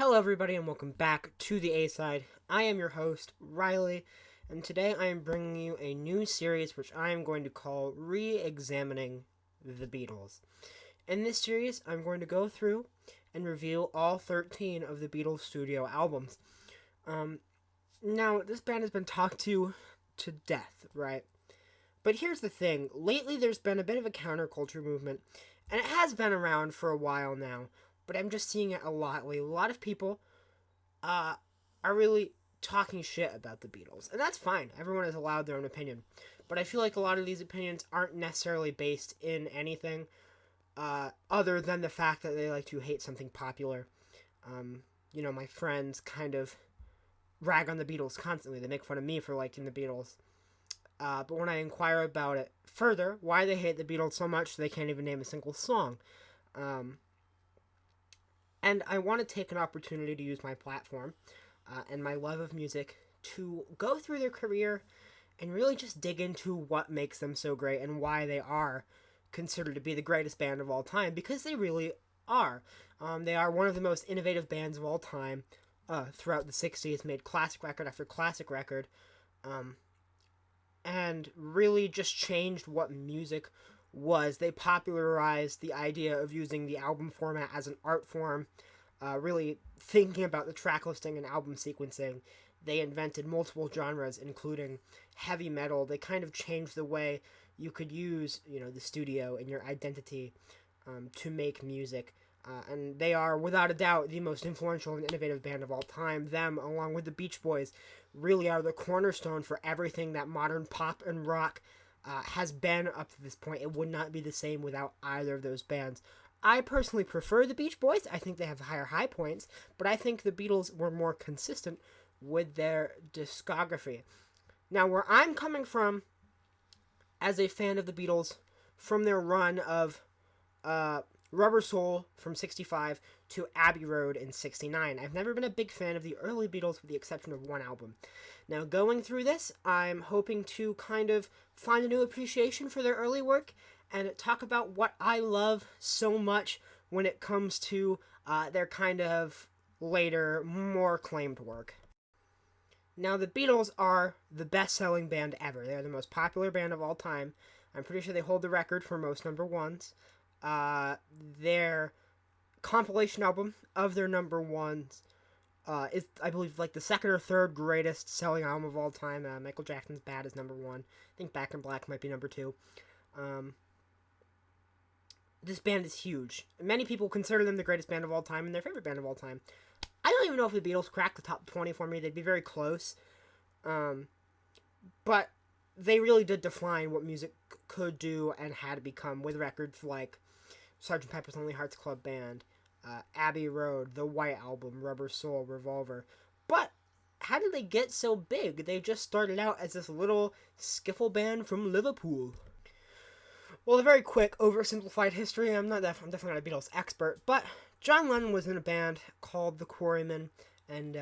Hello, everybody, and welcome back to the A-Side. I am your host, Riley, and today I am bringing you a new series which I am going to call Re-Examining the Beatles. In this series, I'm going to go through and review all 13 of the Beatles studio albums. Now, this band has been talked to death, right? But here's the thing. Lately, there's been a bit of a counterculture movement, and it has been around for a while now, but I'm just seeing it a lot lately. A lot of people are really talking shit about the Beatles, and that's fine. Everyone is allowed their own opinion. But I feel like a lot of these opinions aren't necessarily based in anything other than the fact that they like to hate something popular. My friends kind of rag on the Beatles constantly. They make fun of me for liking the Beatles. But when I inquire about it further, why they hate the Beatles so much they can't even name a single song. And I want to take an opportunity to use my platform and my love of music to go through their career and really just dig into what makes them so great and why they are considered to be the greatest band of all time, because they really are. They are one of the most innovative bands of all time throughout the 60s, made classic record after classic record, and really just changed what music was. They popularized the idea of using the album format as an art form, really thinking about the track listing and album sequencing. They invented multiple genres, including heavy metal. They kind of changed the way you could use, the studio and your identity to make music. And they are, without a doubt, the most influential and innovative band of all time. Them, along with the Beach Boys, really are the cornerstone for everything that modern pop and rock has been up to this point. It would not be the same without either of those bands. I personally prefer the Beach Boys. I think they have higher high points, but I think the Beatles were more consistent with their discography. Now, where I'm coming from as a fan of the Beatles, from their run of Rubber Soul from 65 to Abbey Road in 69. I've never been a big fan of the early Beatles with the exception of one album. Now, going through this, I'm hoping to kind of find a new appreciation for their early work and talk about what I love so much when it comes to their kind of later, more acclaimed work. Now, the Beatles are the best-selling band ever. They are the most popular band of all time. I'm pretty sure they hold the record for most number ones. Their compilation album of their number ones is, I believe, like the second or third greatest selling album of all time. Michael Jackson's Bad is number one. I think Back in Black might be number two. This band is huge. Many people consider them the greatest band of all time and their favorite band of all time. I don't even know if the Beatles cracked the top 20 for me. They'd be very close. But they really did define what music could do and had become with records like Sgt. Pepper's Lonely Hearts Club Band, Abbey Road, The White Album, Rubber Soul, Revolver. But how did they get so big? They just started out as this little skiffle band from Liverpool. Well, a very quick, oversimplified history. I'm definitely not a Beatles expert, but John Lennon was in a band called the Quarrymen and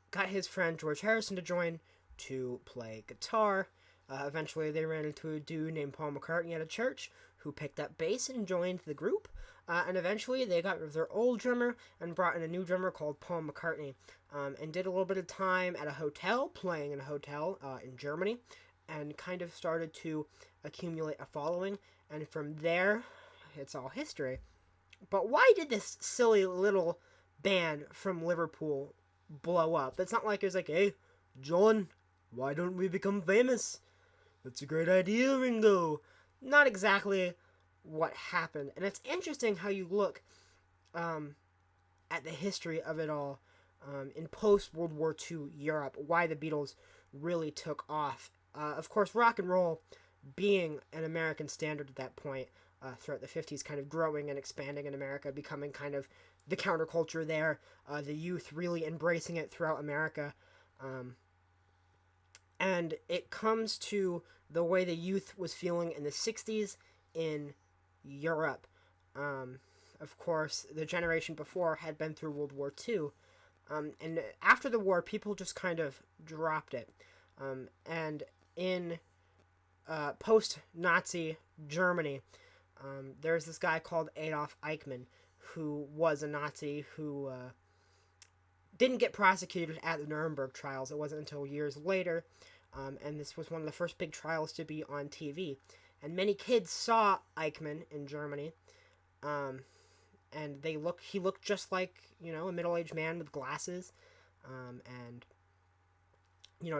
got his friend George Harrison to join to play guitar. Eventually, they ran into a dude named Paul McCartney at a church who picked up bass and joined the group. And eventually, they got rid of their old drummer and brought in a new drummer called Paul McCartney. And did a little bit of time at a hotel, playing in a hotel in Germany, and kind of started to accumulate a following. And from there, it's all history. But why did this silly little band from Liverpool blow up? It's not like it was like, hey, John, why don't we become famous? That's a great idea, Ringo. Not exactly what happened. And it's interesting how you look at the history of it all in post-World War II Europe, why the Beatles really took off. Of course, rock and roll being an American standard at that point throughout the 50s, kind of growing and expanding in America, becoming kind of the counterculture there, the youth really embracing it throughout America. And it comes to the way the youth was feeling in the 60s in Europe. Of course, the generation before had been through World War II. And after the war, people just kind of dropped it. And in post-Nazi Germany, there's this guy called Adolf Eichmann, who was a Nazi who didn't get prosecuted at the Nuremberg trials. It wasn't until years later, and this was one of the first big trials to be on TV. And many kids saw Eichmann in Germany, and he looked just like, a middle-aged man with glasses, and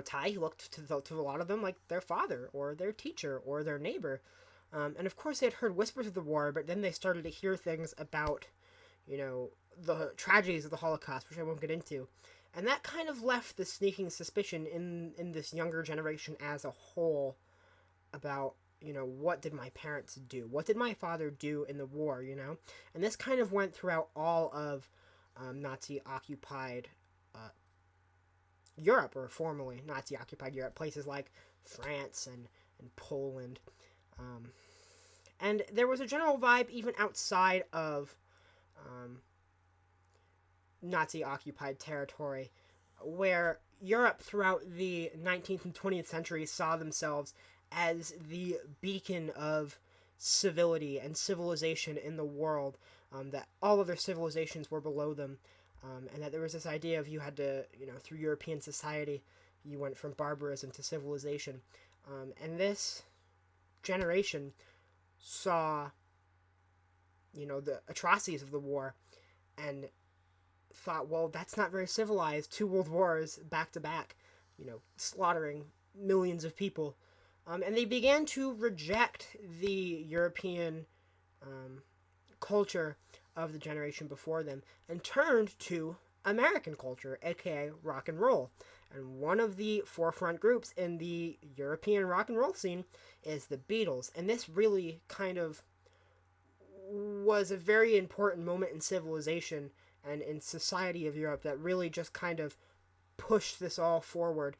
Ty, he looked to a lot of them like their father or their teacher or their neighbor. And of course, they had heard whispers of the war, but then they started to hear things about, the tragedies of the Holocaust, which I won't get into. And that kind of left the sneaking suspicion in this younger generation as a whole about, what did my parents do? What did my father do in the war, And this kind of went throughout all of Nazi-occupied Europe, or formerly Nazi-occupied Europe, places like France and Poland. And there was a general vibe even outside of Nazi-occupied territory, where Europe throughout the 19th and 20th century saw themselves as the beacon of civility and civilization in the world, that all other civilizations were below them, and that there was this idea of you had to, through European society, you went from barbarism to civilization. And this generation saw, the atrocities of the war and thought, well, that's not very civilized. 2 world wars back to back, slaughtering millions of people. And they began to reject the European culture of the generation before them and turned to American culture, aka rock and roll. And one of the forefront groups in the European rock and roll scene is the Beatles. And this really kind of was a very important moment in civilization and in society of Europe that really just kind of pushed this all forward,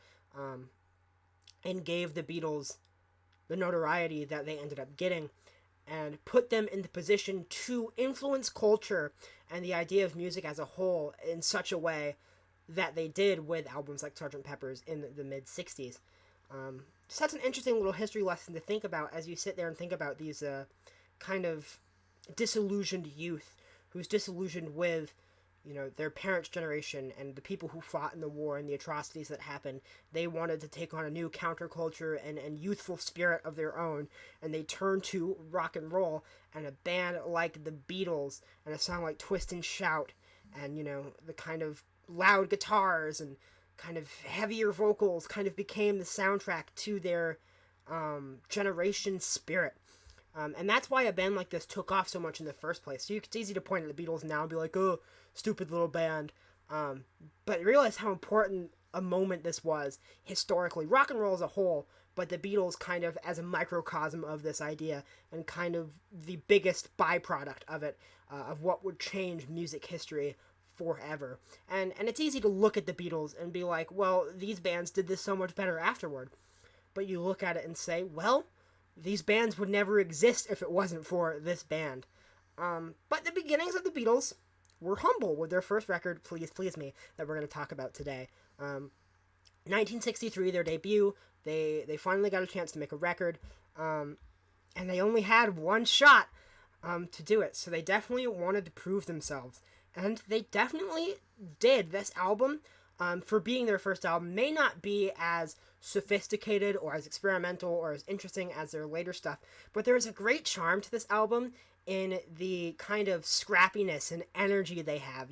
and gave the Beatles the notoriety that they ended up getting, and put them in the position to influence culture and the idea of music as a whole in such a way that they did with albums like Sgt. Pepper's in the mid-60s. Such an interesting little history lesson to think about as you sit there and think about these kind of disillusioned youth who's disillusioned with their parents' generation and the people who fought in the war and the atrocities that happened. They wanted to take on a new counterculture and youthful spirit of their own, and they turned to rock and roll, and a band like the Beatles and a song like Twist and Shout, and the kind of loud guitars and kind of heavier vocals kind of became the soundtrack to their generation's spirit. And that's why a band like this took off so much in the first place. So it's easy to point at the Beatles now and be like, oh, stupid little band. But realize how important a moment this was historically. Rock and roll as a whole, but the Beatles kind of as a microcosm of this idea and kind of the biggest byproduct of it, of what would change music history forever. And it's easy to look at the Beatles and be like, well, these bands did this so much better afterward. But you look at it and say, well, these bands would never exist if it wasn't for this band. But the beginnings of the Beatles were humble with their first record, Please Please Me, that we're going to talk about today. 1963, their debut, they finally got a chance to make a record, and they only had one shot to do it, so they definitely wanted to prove themselves. And they definitely did. This album, for being their first album, may not be as sophisticated or as experimental or as interesting as their later stuff, but there is a great charm to this album in the kind of scrappiness and energy they have.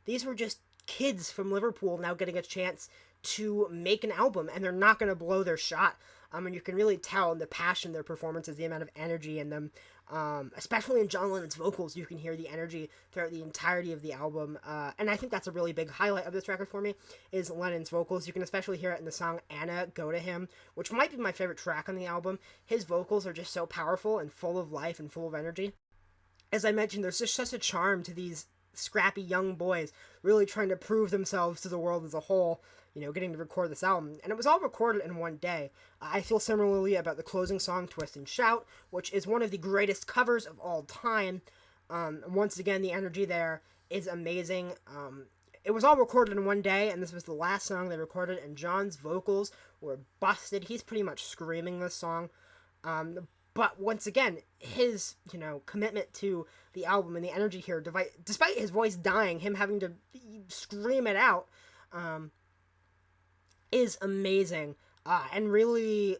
These were just kids from Liverpool now getting a chance to make an album, and they're not going to blow their shot. And you can really tell in the passion, their performances, the amount of energy in them, especially in John Lennon's vocals. You can hear the energy throughout the entirety of the album, and I think that's a really big highlight of this record for me, is Lennon's vocals. You can especially hear it in the song Anna, Go to Him, which might be my favorite track on the album. His vocals are just so powerful and full of life and full of energy. As I mentioned, there's just such a charm to these scrappy young boys really trying to prove themselves to the world as a whole, getting to record this album. And it was all recorded in one day. I feel similarly about the closing song, Twist and Shout, which is one of the greatest covers of all time. Once again, the energy there is amazing. It was all recorded in one day, and this was the last song they recorded, and John's vocals were busted. He's pretty much screaming this song. But once again, his, commitment to the album and the energy here, despite his voice dying, him having to scream it out, is amazing, and really,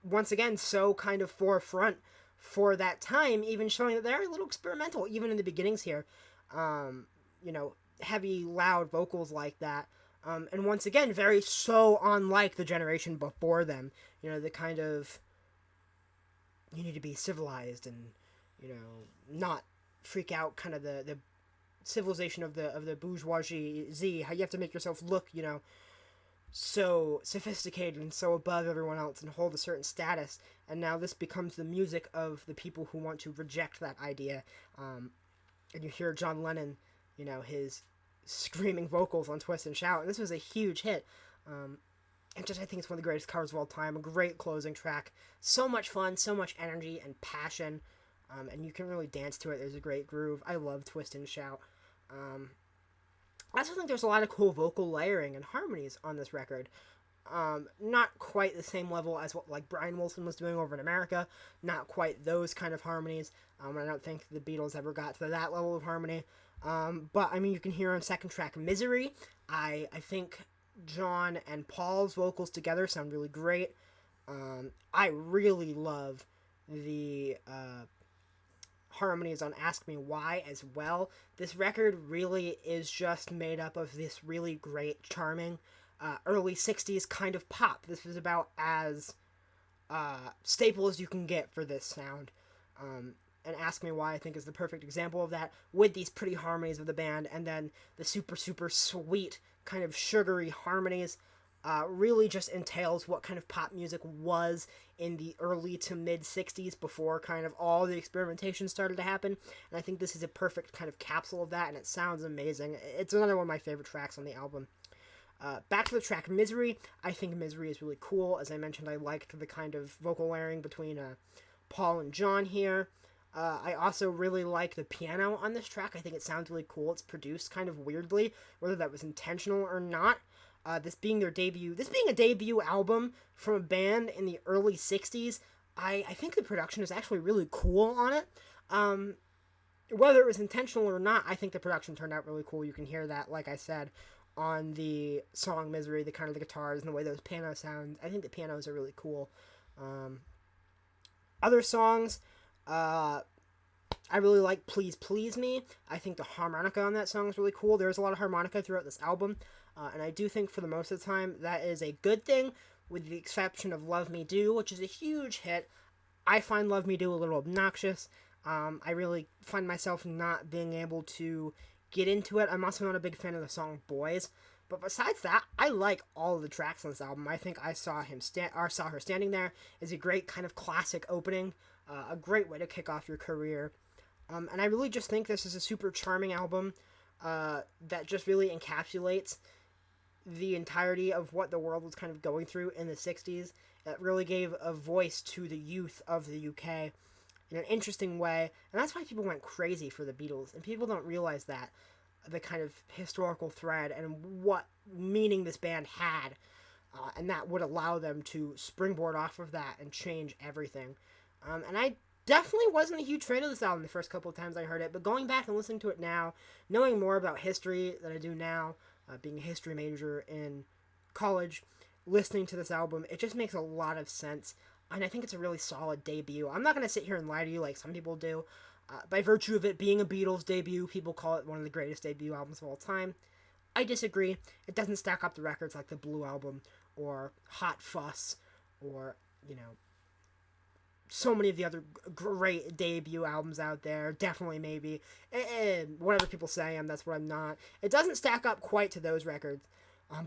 once again, so kind of forefront for that time, even showing that they're a little experimental, even in the beginnings here. You know, heavy, loud vocals like that. And once again, very so unlike the generation before them. You know, the kind of, you need to be civilized and, you know, not freak out, kind of the civilization of the bourgeoisie. How you have to make yourself look, you know, so sophisticated and so above everyone else and hold a certain status. And now this becomes the music of the people who want to reject that idea. And you hear John Lennon, you know, his screaming vocals on Twist and Shout, and this was a huge hit. And just, I think it's one of the greatest covers of all time. A great closing track. So much fun, so much energy and passion. And you can really dance to it. There's a great groove. I love Twist and Shout. I also think there's a lot of cool vocal layering and harmonies on this record. Not quite the same level as what like Brian Wilson was doing over in America. Not quite those kind of harmonies. I don't think the Beatles ever got to that level of harmony. But I mean, you can hear on second track Misery. I think John and Paul's vocals together sound really great. I really love the harmonies on Ask Me Why as well. This record really is just made up of this really great, charming, early 60s kind of pop. This is about as staple as you can get for this sound. And Ask Me Why, I think, is the perfect example of that, with these pretty harmonies of the band, and then the super, super sweet, kind of sugary harmonies. Really just entails what kind of pop music was in the early to mid 60s before kind of all the experimentation started to happen. And I think this is a perfect kind of capsule of that, and it sounds amazing. It's another one of my favorite tracks on the album. Back to the track Misery. I think Misery is really cool. As I mentioned, I liked the kind of vocal layering between Paul and John here. I also really like the piano on this track. I think it sounds really cool. It's produced kind of weirdly, whether that was intentional or not. This being a debut album from a band in the early 60s, I think the production is actually really cool on it. Whether it was intentional or not, I think the production turned out really cool. You can hear that, like I said, on the song Misery, the kind of the guitars and the way those pianos sound. I think the pianos are really cool. Other songs, I really like Please Please Me. I think the harmonica on that song is really cool. There's a lot of harmonica throughout this album. And I do think for the most of the time that is a good thing, with the exception of Love Me Do, which is a huge hit. I find Love Me Do a little obnoxious. I really find myself not being able to get into it. I'm also not a big fan of the song Boys. But besides that, I like all of the tracks on this album. I think I Saw Her Standing There is a great kind of classic opening. A great way to kick off your career. And I really just think this is a super charming album that just really encapsulates the entirety of what the world was kind of going through in the 60s. It really gave a voice to the youth of the UK in an interesting way, and that's why people went crazy for the Beatles, and people don't realize that, the kind of historical thread and what meaning this band had, and that would allow them to springboard off of that and change everything. And I definitely wasn't a huge fan of this album the first couple of times I heard it, but going back and listening to it now, knowing more about history than I do now, being a history major in college, listening to this album, it just makes a lot of sense, and I think it's a really solid debut. I'm not going to sit here and lie to you like some people do. By virtue of it being a Beatles debut, people call it one of the greatest debut albums of all time. I disagree. It doesn't stack up to records like the Blue Album, or Hot Fuss, or, you know, so many of the other great debut albums out there. Definitely, maybe. Whatever people say, that's what I'm not. It doesn't stack up quite to those records,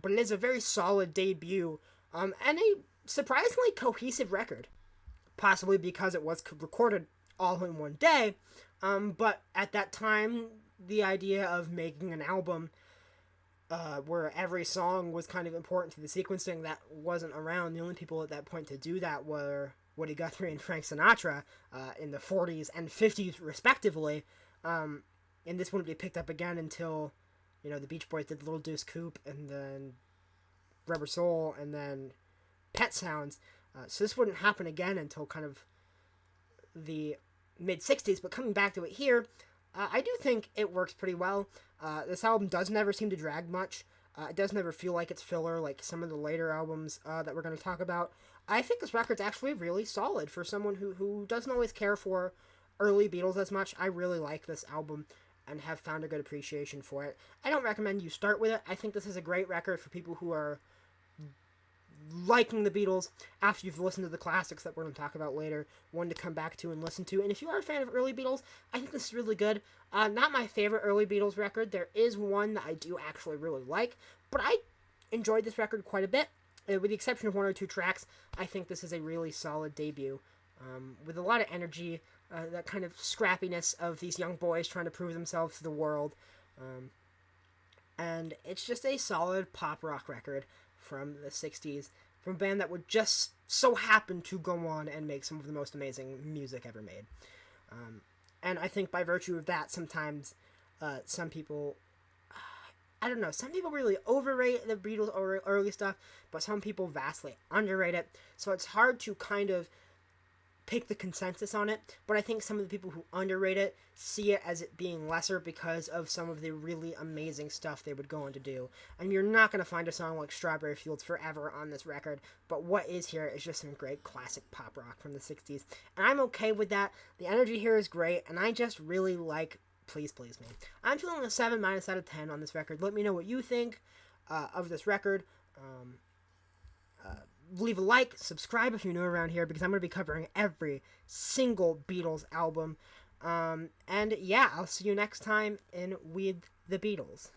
but it is a very solid debut, and a surprisingly cohesive record. Possibly because it was recorded all in one day, but at that time, the idea of making an album where every song was kind of important to the sequencing, that wasn't around. The only people at that point to do that were Woody Guthrie and Frank Sinatra in the 40s and 50s, respectively. And this wouldn't be picked up again until, you know, the Beach Boys did Little Deuce Coupe, and then Rubber Soul, and then Pet Sounds. So this wouldn't happen again until kind of the mid-60s. But coming back to it here, I do think it works pretty well. This album does never seem to drag much. It does never feel like it's filler like some of the later albums that we're going to talk about. I think this record's actually really solid for someone who doesn't always care for early Beatles as much. I really like this album and have found a good appreciation for it. I don't recommend you start with it. I think this is a great record for people who are liking the Beatles after you've listened to the classics that we're going to talk about later, one to come back to and listen to. And if you are a fan of early Beatles, I think this is really good. Not my favorite early Beatles record. There is one that I do actually really like, but I enjoyed this record quite a bit. With the exception of one or two tracks, I think this is a really solid debut with a lot of energy, that kind of scrappiness of these young boys trying to prove themselves to the world. And it's just a solid pop rock record from the 60s, from a band that would just so happen to go on and make some of the most amazing music ever made. And I think by virtue of that, sometimes some people, I don't know, some people really overrate the Beatles' early stuff, but some people vastly underrate it. So it's hard to kind of pick the consensus on it, but I think some of the people who underrate it see it as it being lesser because of some of the really amazing stuff they would go on to do. And you're not going to find a song like Strawberry Fields Forever on this record, but what is here is just some great classic pop rock from the 60s. And I'm okay with that. The energy here is great, and I just really like Please Please Me. I'm feeling a 7- out of 10 on this record. Let me know what you think of this record. Leave a like, subscribe if you're new around here, because I'm going to be covering every single Beatles album. And yeah, I'll see you next time in With the Beatles.